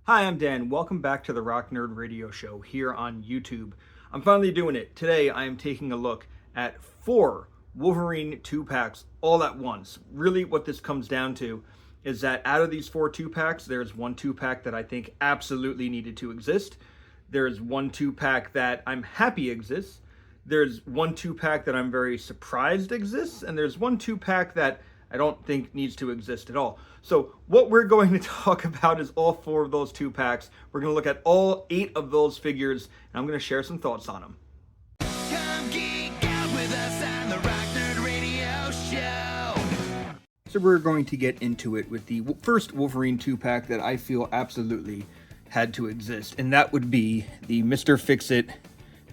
Hi, I'm Dan. Welcome back to the Rock Nerd Radio Show here on YouTube. I'm finally doing it. Today I am taking a look at 4 Wolverine 2-packs all at once. Really what this comes down to is that out of these 4 2-packs, there's one 2-pack that I think absolutely needed to exist. There's one 2-pack that I'm happy exists. There's one 2-pack that I'm very surprised exists. And there's one 2-pack that I don't think needs to exist at all. So what we're going to talk about is all 4 of those 2-packs. We're going to look at all 8 of those figures, and I'm going to share some thoughts on them. Come geek out with us on the Rock Nerd Radio Show. So we're going to get into it with the first Wolverine 2-pack that I feel absolutely had to exist, and that would be the Mr. Fix-It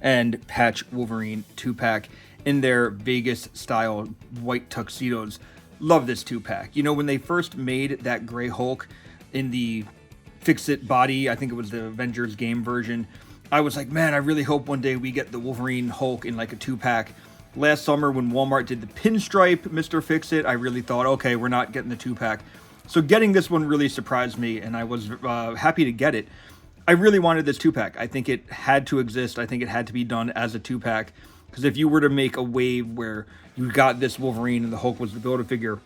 and Patch Wolverine 2-pack in their Vegas-style white tuxedos. Love this 2-pack. You know, when they first made that Gray Hulk in the Fix-It body, I think it was the Avengers game version, I was like, man, I really hope one day we get the Wolverine Hulk in like a 2-pack. Last summer when Walmart did the pinstripe Mr. Fix-It, I really thought, okay, we're not getting the 2-pack. So getting this one really surprised me, and I was happy to get it. I really wanted this 2-pack. I think it had to exist. I think it had to be done as a 2-pack. Because if you were to make a wave where you got this Wolverine and the Hulk was the Build-A-Figure,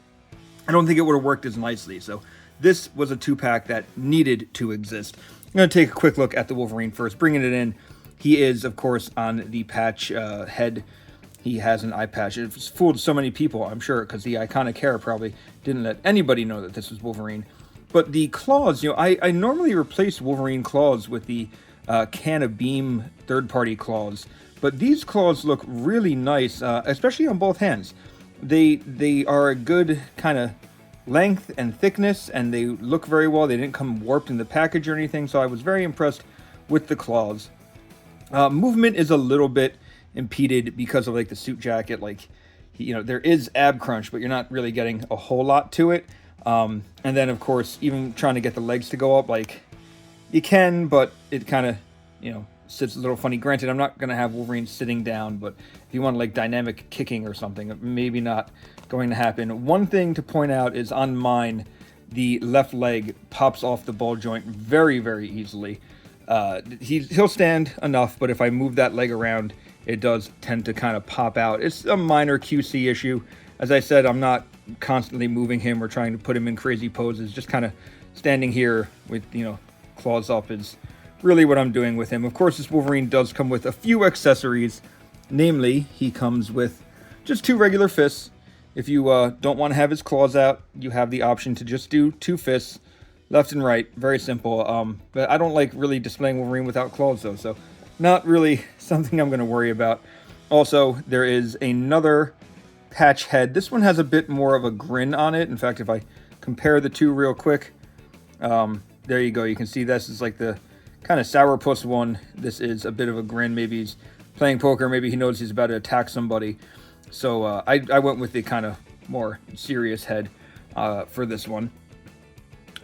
I don't think it would have worked as nicely. So this was a 2-pack that needed to exist. I'm going to take a quick look at the Wolverine first, bringing it in. He is, of course, on the patch head. He has an eye patch. It's fooled so many people, I'm sure, because the iconic hair probably didn't let anybody know that this was Wolverine. But the claws, you know, I normally replace Wolverine claws with the Can of Beam third-party claws. But these claws look really nice, especially on both hands. They are a good kind of length and thickness, and they look very well. They didn't come warped in the package or anything, so I was very impressed with the claws. Movement is a little bit impeded because of like the suit jacket. Like, you know, there is ab crunch, but you're not really getting a whole lot to it. And then, of course, even trying to get the legs to go up, like, you can, but it kind of, you know, sits a little funny. Granted, I'm not going to have Wolverine sitting down, but if you want like dynamic kicking or something, maybe not going to happen. One thing to point out is on mine, the left leg pops off the ball joint very, very easily. He'll stand enough, but if I move that leg around, it does tend to kind of pop out. It's a minor QC issue. As I said, I'm not constantly moving him or trying to put him in crazy poses. Just kind of standing here with, you know, claws up is really what I'm doing with him. Of course, this Wolverine does come with a few accessories. Namely, he comes with just 2 regular fists. If you don't want to have his claws out, you have the option to just do 2 fists, left and right. Very simple. But I don't like really displaying Wolverine without claws, though, so not really something I'm going to worry about. Also, there is another patch head. This one has a bit more of a grin on it. In fact, if I compare the 2 real quick, there you go. You can see this is like the kind of sourpuss one. This is a bit of a grin. Maybe he's playing poker. Maybe he knows he's about to attack somebody. So I went with the kind of more serious head for this one.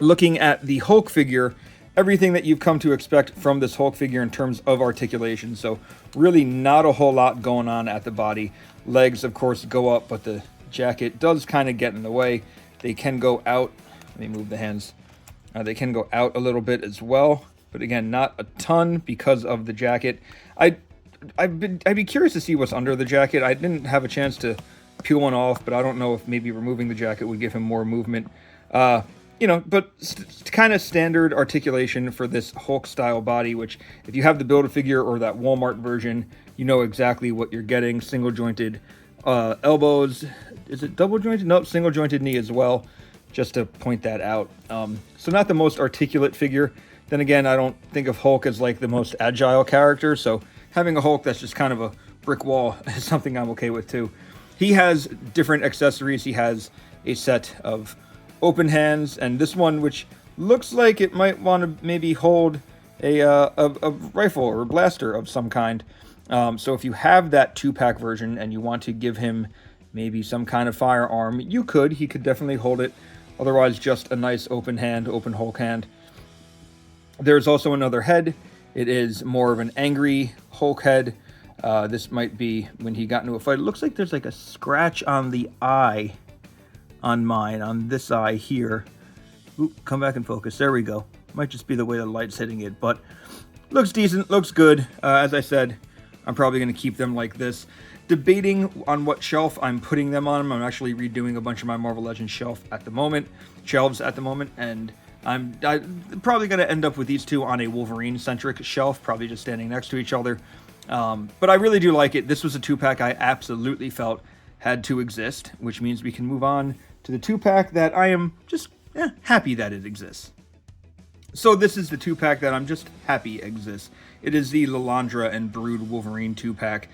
Looking at the Hulk figure, everything that you've come to expect from this Hulk figure in terms of articulation. So really not a whole lot going on at the body. Legs, of course, go up, but the jacket does kind of get in the way. They can go out. Let me move the hands. They can go out a little bit as well. But again, not a ton because of the jacket. I'd be curious to see what's under the jacket. I didn't have a chance to peel one off, but I don't know if maybe removing the jacket would give him more movement. You know, but kind of standard articulation for this Hulk-style body, which if you have the Build-A-Figure or that Walmart version, you know exactly what you're getting. Single-jointed elbows. Is it double-jointed? Nope, single-jointed knee as well, just to point that out. So not the most articulate figure. Then again, I don't think of Hulk as like the most agile character, so having a Hulk that's just kind of a brick wall is something I'm okay with too. He has different accessories. He has a set of open hands, and this one, which looks like it might want to maybe hold a rifle or a blaster of some kind. So if you have that 2-pack version and you want to give him maybe some kind of firearm, you could. He could definitely hold it. Otherwise, just a nice open hand, open Hulk hand. There's also another head. It is more of an angry Hulk head. This might be when he got into a fight. It looks like there's like a scratch on the eye on mine, on this eye here. Oop, come back and focus. There we go. Might just be the way the light's hitting it, but looks decent, looks good. As I said, I'm probably going to keep them like this. Debating on what shelf I'm putting them on. I'm actually redoing a bunch of my Marvel Legends shelves at the moment, and I'm probably going to end up with these two on a Wolverine-centric shelf, probably just standing next to each other. But I really do like it. This was a 2-pack I absolutely felt had to exist, which means we can move on to the 2-pack that I am just happy that it exists. So this is the 2-pack that I'm just happy exists. It is the Lilandra and Brood Wolverine 2-pack.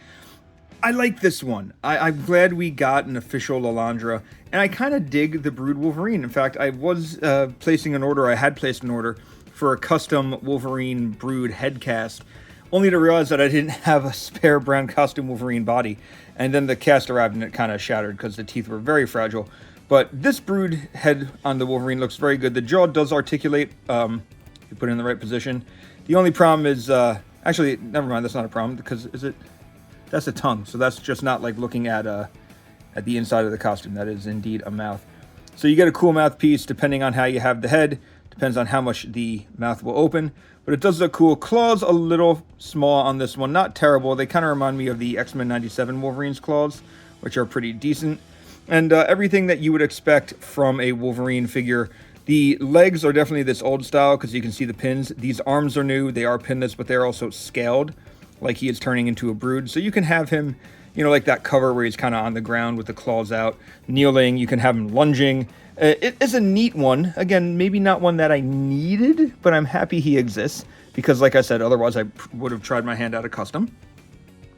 I like this one. I'm glad we got an official Lilandra, and I kind of dig the Brood Wolverine. In fact, I was placing an order. I had placed an order for a custom Wolverine Brood headcast, only to realize that I didn't have a spare brown costume Wolverine body. And then the cast arrived and it kind of shattered because the teeth were very fragile. But this Brood head on the Wolverine looks very good. The jaw does articulate if you put it in the right position. The only problem is, actually, never mind, that's not a problem, because that's a tongue. So that's just not like looking at the inside of the costume. That is indeed a mouth. So you get a cool mouthpiece depending on how you have the head. Depends on how much the mouth will open. But it does look cool. Claws a little small on this one. Not terrible. They kind of remind me of the X-Men 97 Wolverine's claws, which are pretty decent. And everything that you would expect from a Wolverine figure. The legs are definitely this old style because you can see the pins. These arms are new. They are pinless, but they're also scaled, like he is turning into a Brood. So you can have him, like that cover where he's kind of on the ground with the claws out, kneeling. You can have him lunging. It is a neat one. Again, maybe not one that I needed, but I'm happy he exists because, like I said, otherwise I would have tried my hand at a custom.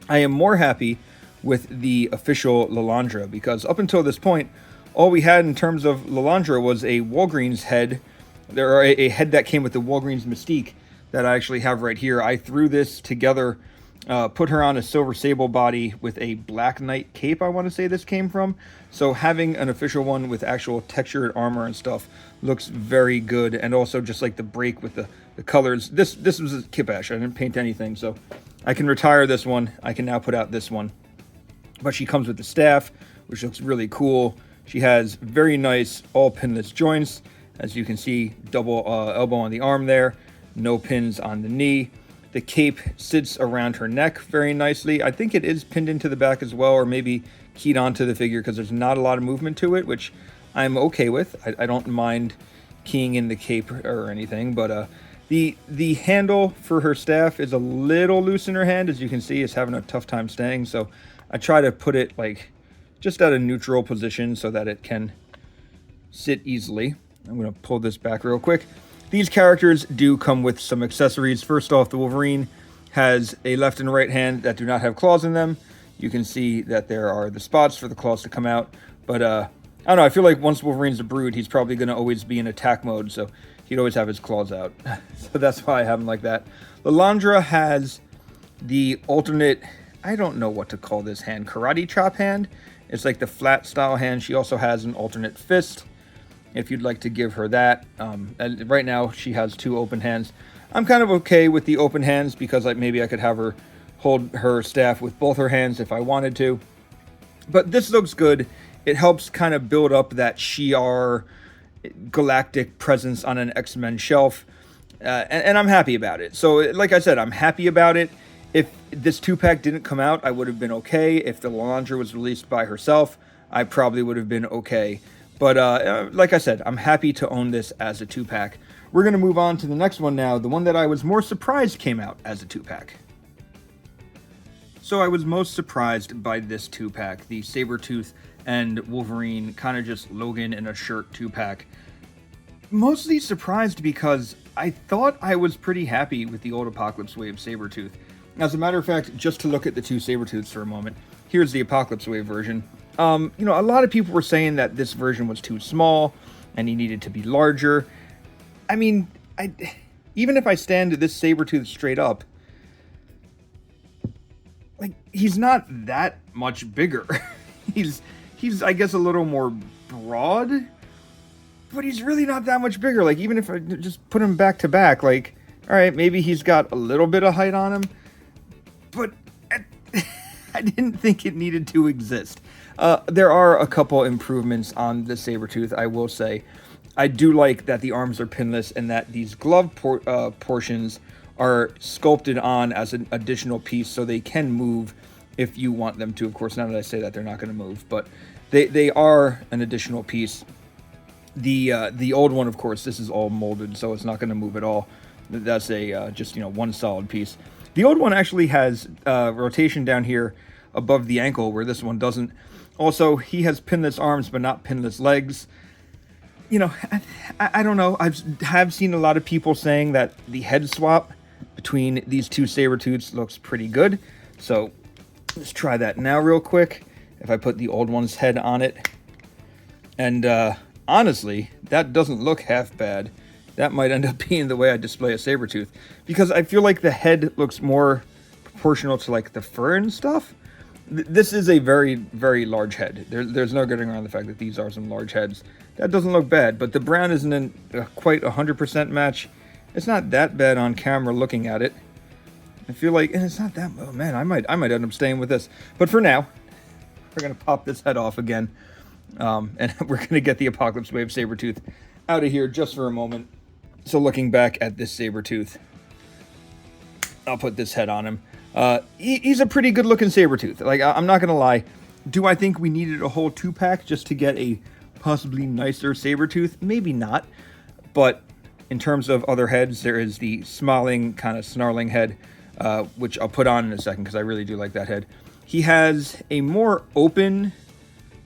I am more happy with the official Lilandra because up until this point, all we had in terms of Lilandra was a Walgreens head. There are a head that came with the Walgreens Mystique that I actually have right here. I threw this together, put her on a Silver Sable body with a Black Knight cape, I want to say this came from. So having an official one with actual textured armor and stuff looks very good. And also just like the break with the colors. This was a Kipash. I didn't paint anything, so I can retire this one. I can now put out this one. But she comes with the staff, which looks really cool. She has very nice all pinless joints. As you can see, double elbow on the arm there. No pins on the knee. The cape sits around her neck very nicely. I think it is pinned into the back as well, or maybe keyed onto the figure because there's not a lot of movement to it, which I'm okay with. I don't mind keying in the cape or anything, but the handle for her staff is a little loose in her hand. As you can see, it's having a tough time staying, so I try to put it like just at a neutral position so that it can sit easily. I'm going to pull this back real quick. These characters do come with some accessories. First off, the Wolverine has a left and right hand that do not have claws in them. You can see that there are the spots for the claws to come out. But, I don't know, I feel like once Wolverine's a Brood, he's probably going to always be in attack mode, so he'd always have his claws out. So that's why I have him like that. Lilandra has the alternate, I don't know what to call this hand, karate chop hand. It's like the flat style hand. She also has an alternate fist, if you'd like to give her that. And right now, she has 2 open hands. I'm kind of okay with the open hands because maybe I could have her hold her staff with both her hands if I wanted to. But this looks good. It helps kind of build up that Shi'ar galactic presence on an X-Men shelf. And I'm happy about it. So, like I said, I'm happy about it. If this 2-pack didn't come out, I would have been okay. If the Lilandra was released by herself, I probably would have been okay. But like I said, I'm happy to own this as a 2-pack. We're going to move on to the next one now. The one that I was more surprised came out as a 2-pack. So I was most surprised by this 2-pack. The Sabretooth and Wolverine, kind of just Logan in a shirt 2-pack. Mostly surprised because I thought I was pretty happy with the old Apocalypse Wave Sabretooth. As a matter of fact, just to look at the 2 Sabretooths for a moment, here's the Apocalypse Wave version. A lot of people were saying that this version was too small and he needed to be larger. I mean, even if I stand this Sabretooth straight up, he's not that much bigger. he's I guess a little more broad, but he's really not that much bigger. Even if I just put him back to back, all right, maybe he's got a little bit of height on him, but I didn't think it needed to exist. There are a couple improvements on the Sabretooth, I will say. I do like that the arms are pinless and that these glove portions are sculpted on as an additional piece so they can move if you want them to. Of course, now that I say that, they're not going to move, but they are an additional piece. The old one, of course, this is all molded, so it's not going to move at all. That's a just, one solid piece. The old one actually has rotation down here above the ankle where this one doesn't. Also, he has pinless arms but not pinless legs. I don't know. Have seen a lot of people saying that the head swap between these two Sabretooths looks pretty good. So let's try that now real quick. If I put the old one's head on it. And honestly, that doesn't look half bad. That might end up being the way I display a Sabretooth. Because I feel like the head looks more proportional to like the fur and stuff. This is a very, very large head. There's no getting around the fact that these are some large heads. That doesn't look bad, but the brown isn't in quite 100% match. It's not that bad on camera looking at it. I feel like it's not that. Oh man, I might end up staying with this. But for now, we're gonna pop this head off again, and we're gonna get the Apocalypse Wave Sabretooth out of here just for a moment. So looking back at this Sabretooth, I'll put this head on him. He's a pretty good looking Sabretooth. Like, I'm not gonna lie. Do I think we needed a whole 2-pack just to get a possibly nicer Sabretooth? Maybe not. But in terms of other heads, there is the smiling, kind of snarling head, which I'll put on in a second because I really do like that head. He has a more open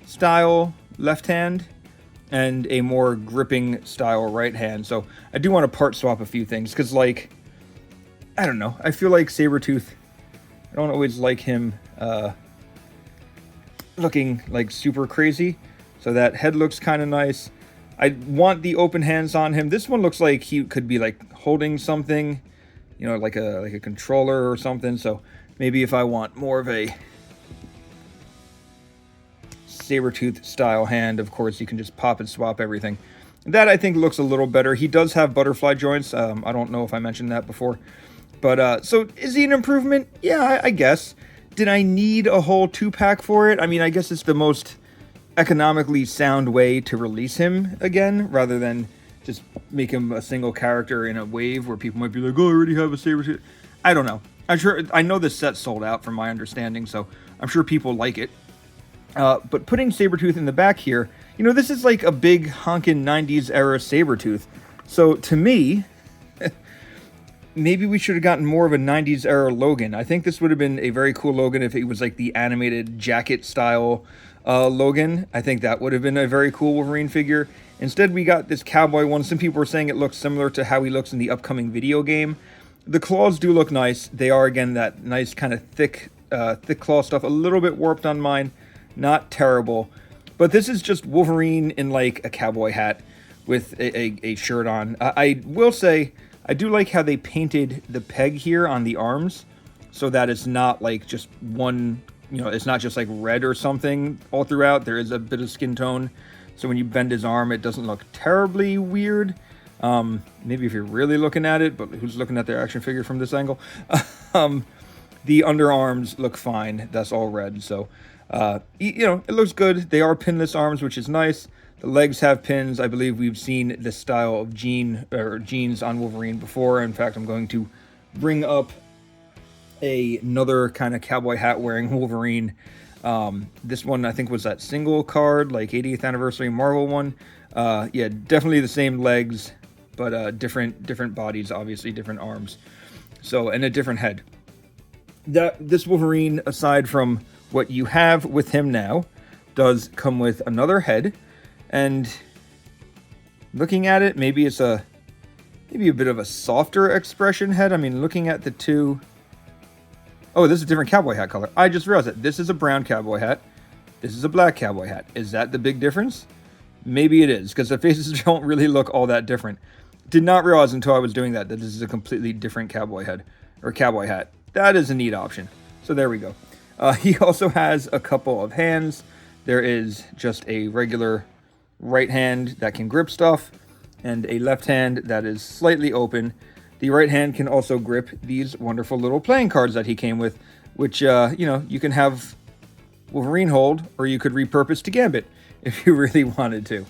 style left hand and a more gripping style right hand. So I do want to part swap a few things because, like, I don't know. I feel like Sabretooth, I don't always like him looking like super crazy. So that head looks kind of nice. I want the open hands on him. This one looks like he could be like holding something, like a controller or something. So maybe if I want more of a Sabretooth style hand, of course, you can just pop and swap everything. That I think looks a little better. He does have butterfly joints. I don't know if I mentioned that before. But so is he an improvement? Yeah, I guess. Did I need a whole 2-pack for it? I mean, I guess it's the most economically sound way to release him again, rather than just make him a single character in a wave where people might be like, oh, I already have a Sabretooth. I don't know. I know this set sold out from my understanding, so I'm sure people like it. But putting Sabretooth in the back here, this is like a big honkin' 90s era Sabretooth. So to me, maybe we should have gotten more of a 90s era Logan. I think this would have been a very cool Logan if it was like the animated jacket style Logan. I think that would have been a very cool Wolverine figure. Instead, we got this cowboy one. Some people were saying it looks similar to how he looks in the upcoming video game. The claws do look nice. They are, again, that nice kind of thick claw stuff. A little bit warped on mine. Not terrible. But this is just Wolverine in like a cowboy hat with a shirt on. I will say, I do like how they painted the peg here on the arms so that it's not like just one, it's not just like red or something all throughout. There is a bit of skin tone. So when you bend his arm, it doesn't look terribly weird. Maybe if you're really looking at it, but who's looking at their action figure from this angle? The underarms look fine. That's all red. So, it looks good. They are pinless arms, which is nice. The legs have pins. I believe we've seen this style of jeans on Wolverine before. In fact, I'm going to bring up another kind of cowboy hat wearing Wolverine. This one I think was that single card, like 80th anniversary Marvel one. Yeah, definitely the same legs, but different bodies, obviously different arms. So, and a different head. This Wolverine, aside from what you have with him now, does come with another head. And looking at it, maybe it's maybe a bit of a softer expression head. I mean, looking at the two. Oh, this is a different cowboy hat color. I just realized that this is a brown cowboy hat. This is a black cowboy hat. Is that the big difference? Maybe it is, because the faces don't really look all that different. Did not realize until I was doing that this is a completely different cowboy head or cowboy hat. That is a neat option. So there we go. He also has a couple of hands. There is just a regular right hand that can grip stuff and a left hand that is slightly open. The right hand can also grip these wonderful little playing cards that he came with, which, you can have Wolverine hold, or you could repurpose to Gambit if you really wanted to.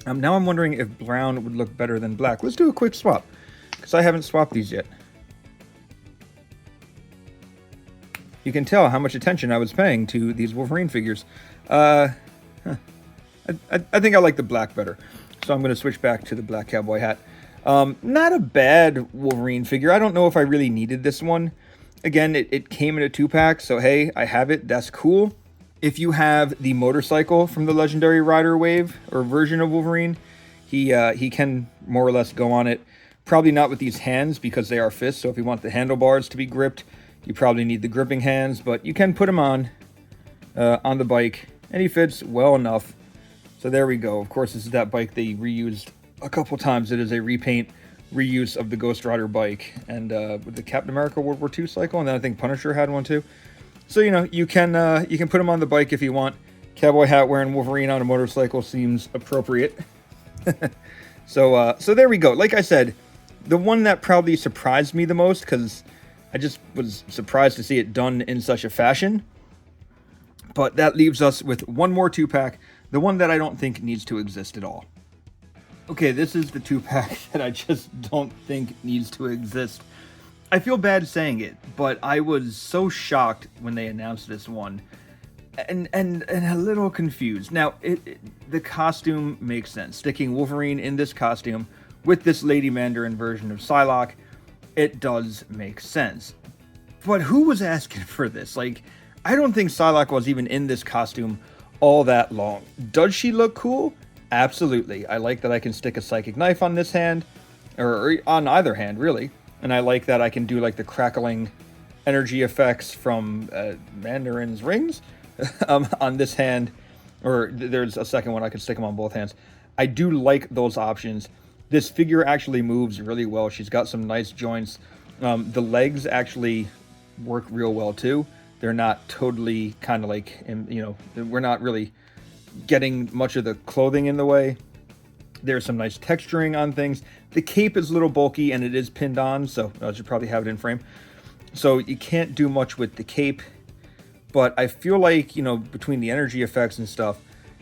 Now I'm wondering if brown would look better than black. Let's do a quick swap, because I haven't swapped these yet. You can tell how much attention I was paying to these Wolverine figures. I think I like the black better, so I'm going to switch back to the black cowboy hat. Not a bad Wolverine figure. I don't know if I really needed this one. Again, it came in a 2-pack, so hey, I have it. That's cool. If you have the motorcycle from the Legendary Rider wave or version of Wolverine, he can more or less go on it. Probably not with these hands because they are fists, so if you want the handlebars to be gripped, you probably need the gripping hands, but you can put him on the bike, and he fits well enough. So there we go. Of course, this is that bike they reused a couple times. It is a reuse of the Ghost Rider bike, and with the Captain America World War II cycle, and then I think Punisher had one too. So you can put him on the bike if you want. Cowboy hat wearing Wolverine on a motorcycle seems appropriate. So there we go. Like I said, the one that probably surprised me the most, because I just was surprised to see it done in such a fashion. But that leaves us with one more 2-pack, the one that I don't think needs to exist at all. Okay, this is the 2-pack that I just don't think needs to exist. I feel bad saying it, but I was so shocked when they announced this one, and a little confused. Now, the costume makes sense. Sticking Wolverine in this costume with this Lady Mandarin version of Psylocke, it does make sense. But who was asking for this? Like, I don't think Psylocke was even in this costume all that long. Does she look cool? Absolutely. I like that I can stick a psychic knife on this hand, or on either hand, really. And I like that I can do like the crackling energy effects from Mandarin's rings on this hand. Or there's a second one, I could stick them on both hands. I do like those options. This figure actually moves really well. She's got some nice joints. The legs actually work real well too. They're not totally kind of like, we're not really getting much of the clothing in the way. There's some nice texturing on things. The cape is a little bulky and it is pinned on, so I should probably have it in frame. So you can't do much with the cape, but I feel like, between the energy effects and stuff,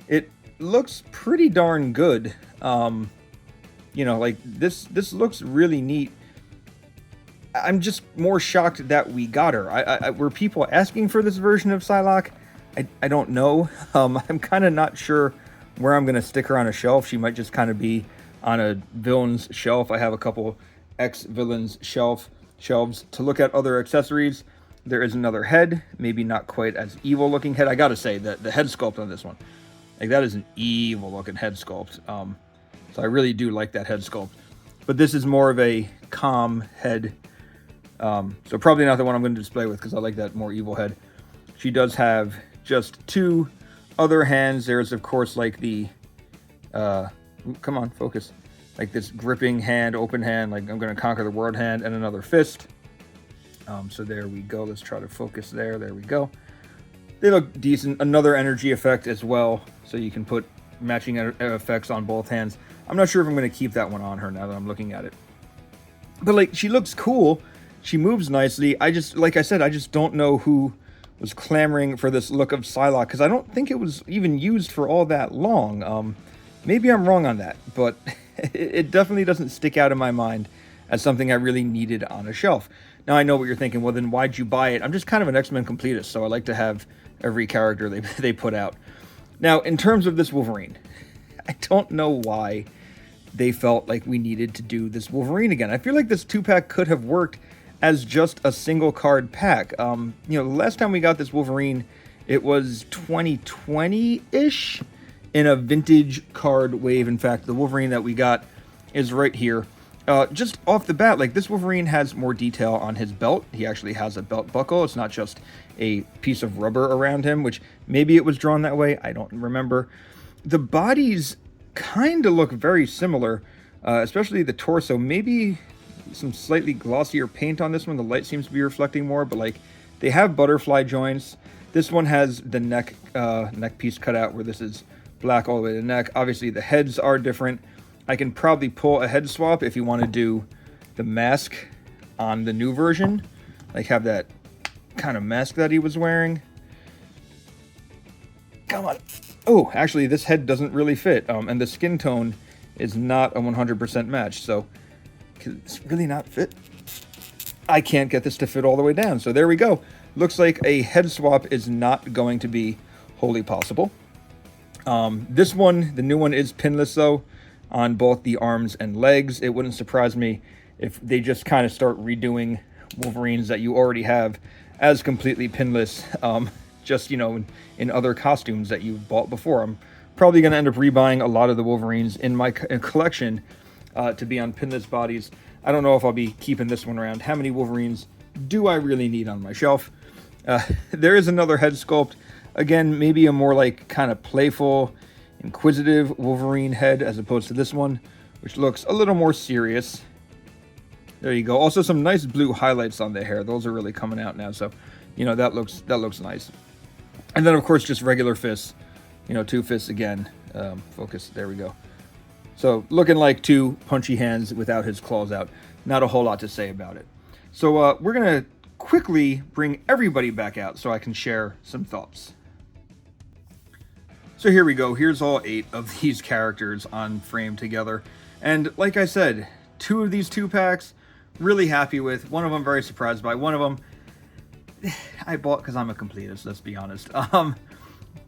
it looks pretty darn good. Like this looks really neat. I'm just more shocked that we got her. Were people asking for this version of Psylocke? I don't know. I'm kind of not sure where I'm going to stick her on a shelf. She might just kind of be on a villain's shelf. I have a couple ex-villains shelves to look at other accessories. There is another head, maybe not quite as evil looking head. I gotta say that the head sculpt on this one, like, that is an evil looking head sculpt. So I really do like that head sculpt. But this is more of a calm head. So probably not the one I'm going to display with, because I like that more evil head. She does have just 2 other hands. There's, of course, like the... come on, focus. Like this gripping hand, open hand, like I'm going to conquer the world hand, and another fist. So there we go. Let's try to focus there. There we go. They look decent. Another energy effect as well, so you can put matching effects on both hands. I'm not sure if I'm going to keep that one on her now that I'm looking at it. But, like, she looks cool. She moves nicely. Like I said, I just don't know who was clamoring for this look of Psylocke, because I don't think it was even used for all that long. Maybe I'm wrong on that, but it definitely doesn't stick out in my mind as something I really needed on a shelf. Now, I know what you're thinking. Well, then why'd you buy it? I'm just kind of an X-Men completist, so I like to have every character they put out. Now, in terms of this Wolverine, I don't know why they felt like we needed to do this Wolverine again. I feel like this 2-pack could have worked as just a single card pack. The last time we got this Wolverine, it was 2020-ish in a vintage card wave. In fact, the Wolverine that we got is right here. Just off the bat, like, this Wolverine has more detail on his belt. He actually has a belt buckle. It's not just a piece of rubber around him, which maybe it was drawn that way. I don't remember. The bodies kind of look very similar, especially the torso. Maybe some slightly glossier paint on this one. The light seems to be reflecting more, but, like, they have butterfly joints. This one has the neck piece cut out, where this is black all the way to the neck. Obviously, the heads are different. I can probably pull a head swap if you want to do the mask on the new version. Like, have that kind of mask that he was wearing. Come on. Oh, actually, this head doesn't really fit, and the skin tone is not a 100% match, so can this really not fit? I can't get this to fit all the way down, so there we go. Looks like a head swap is not going to be wholly possible. This one, the new one, is pinless, though, on both the arms and legs. It wouldn't surprise me if they just kind of start redoing Wolverines that you already have as completely pinless, just, you know, in other costumes that you've bought before. I'm probably going to end up rebuying a lot of the Wolverines in my collection to be on pinless bodies. I don't know if I'll be keeping this one around. How many Wolverines do I really need on my shelf? There is another head sculpt. Again, maybe a more like kind of playful, inquisitive Wolverine head as opposed to this one, which looks a little more serious. There you go. Also some nice blue highlights on the hair. Those are really coming out now, so you know that looks nice. And then of course just regular fists, you know, two fists again. Focus. There we go. So looking like two punchy hands without his claws out. Not a whole lot to say about it. So we're gonna quickly bring everybody back out so I can share some thoughts. So here we go. Here's all 8 of these characters on frame together. And like I said, 2 of these 2-packs, really happy with. One of them very surprised by. One of them I bought because I'm a completist, let's be honest.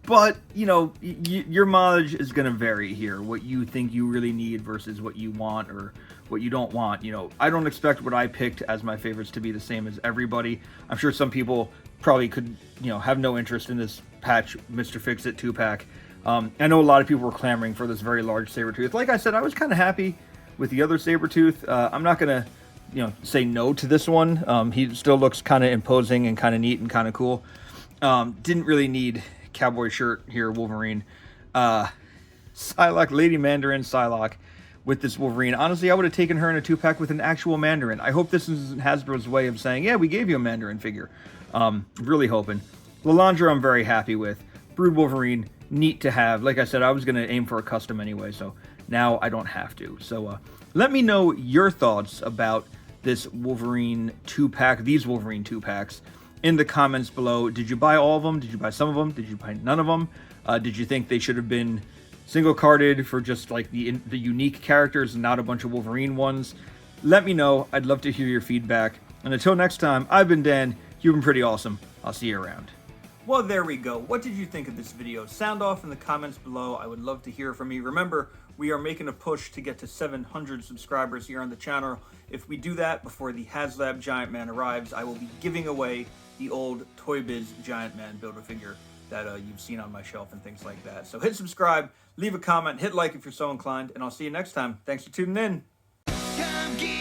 But, you know, your mileage is going to vary here. What you think you really need versus what you want or what you don't want. You know, I don't expect what I picked as my favorites to be the same as everybody. I'm sure some people probably could, you know, have no interest in this patch Mr. Fix-It 2-pack. I know a lot of people were clamoring for this very large Sabretooth. Like I said, I was kind of happy with the other Sabretooth. I'm not going to, you know, say no to this one. He still looks kind of imposing and kind of neat and kind of cool. Didn't really need cowboy shirt here, Wolverine. Psylocke, Lady Mandarin Psylocke with this Wolverine. Honestly, I would have taken her in a 2-pack with an actual Mandarin. I hope this is Hasbro's way of saying, yeah, we gave you a Mandarin figure. Really hoping. Lilandra I'm very happy with. Brood Wolverine, neat to have. Like I said, I was going to aim for a custom anyway, so now I don't have to. So let me know your thoughts about this Wolverine 2-pack, these Wolverine 2-packs, in the comments below. Did you buy all of them? Did you buy some of them? Did you buy none of them? Did you think they should have been single carded for just like the unique characters and not a bunch of Wolverine ones? Let me know. I'd love to hear your feedback. And until next time, I've been Dan. You've been pretty awesome. I'll see you around. Well, there we go. What did you think of this video? Sound off in the comments below. I would love to hear from you. Remember, we are making a push to get to 700 subscribers here on the channel. If we do that before the HasLab Giant Man arrives, I will be giving away the old Toy Biz Giant Man Build-A-Figure that you've seen on my shelf and things like that. So hit subscribe, leave a comment, hit like if you're so inclined, and I'll see you next time. Thanks for tuning in. Come get